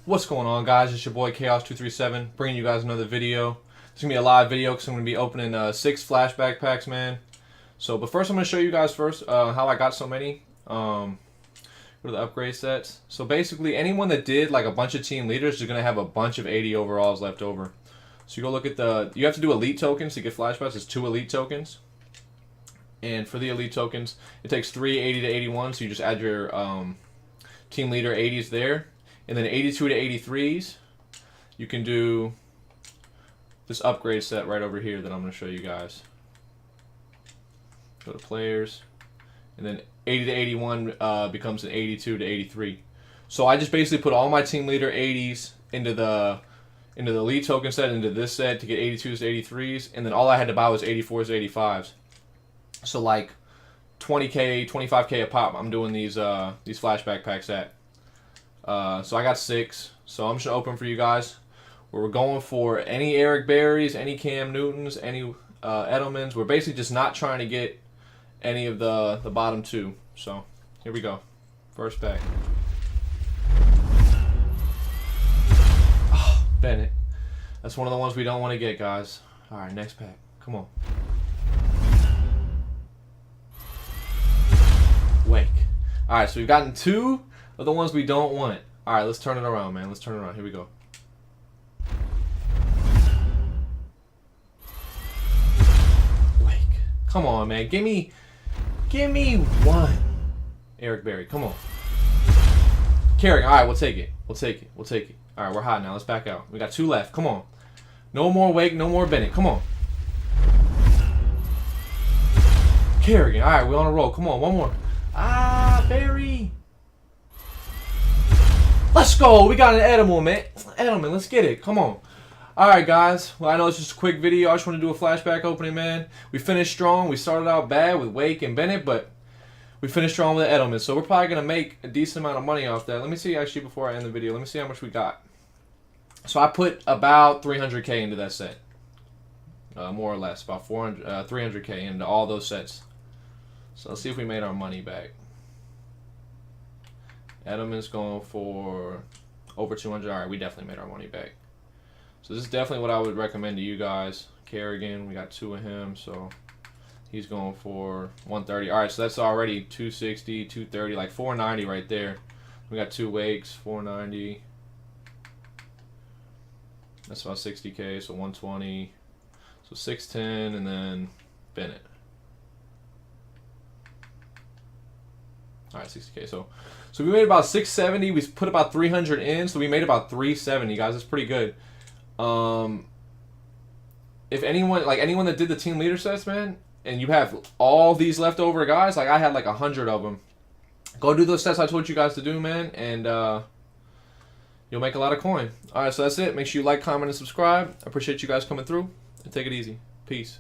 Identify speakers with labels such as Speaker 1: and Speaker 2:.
Speaker 1: What's going on, guys? It's your boy K-Aus 237 bringing you guys another video. It's gonna be a live video because I'm gonna be opening 6 flashback packs, man. But first, I'm gonna show you guys how I got so many. Go to the upgrade sets. So basically, anyone that did like a bunch of team leaders is gonna have a bunch of 80 overalls left over. So you go look at you have to do elite tokens to get flashbacks. It's 2 elite tokens, and for the elite tokens, it takes 3 80 to 81. So you just add your team leader 80s there. And then 82 to 83s, you can do this upgrade set right over here that I'm going to show you guys. Go to players, and then 80 to 81 becomes an 82 to 83. So I just basically put all my team leader 80s into the elite token set, into this set to get 82s to 83s, and then all I had to buy was 84s to 85s. So like 20k, 25k a pop. I'm doing these flashback packs at. So I got 6. So I'm just gonna open for you guys. We're going for any Eric Berries, any Cam Newtons, any Edelmans. We're basically just not trying to get any of the bottom 2. So here we go. First pack. Oh, Bennett. That's one of the ones we don't want to get, guys. All right, next pack. Come on. Wake. All right, so we've gotten 2 of the ones we don't want. All right, let's turn it around, man. Let's turn it around. Here we go. Wake. Come on, man. Give me 1. Eric Berry. Come on. Carrick. All right, we'll take it. We'll take it. We'll take it. All right, we're hot now. Let's back out. We got 2 left. Come on. No more Wake. No more Bennett. Come on. Carrigan. All right, we're on a roll. Come on, one more. Berry. Let's go. We got an Edelman, man. Edelman, let's get it. Come on. All right, guys. Well, I know it's just a quick video. I just want to do a flashback opening, man. We finished strong. We started out bad with Wake and Bennett, but we finished strong with Edelman. So we're probably going to make a decent amount of money off that. Let me see, actually, before I end the video. Let me see how much we got. So I put about 300k into that set. More or less. About 300k into all those sets. So let's see if we made our money back. Edelman's going for over 200. All right, we definitely made our money back. So this is definitely what I would recommend to you guys. Kerrigan, we got 2 of him, so he's going for 130. All right, so that's already 260, 230, like 490 right there. We got 2 Wakes, 490. That's about 60k, so 120. So 610, and then Bennett. All right, 60k. So we made about 670. We put about 300 in, so we made about 370, guys. That's pretty good. If anyone that did the team leader sets, man, and you have all these leftover guys, like I had like 100 of them, go do those sets I told you guys to do, man, and you'll make a lot of coin. All right, so that's it. Make sure you like, comment, and subscribe. I appreciate you guys coming through, and take it easy. Peace.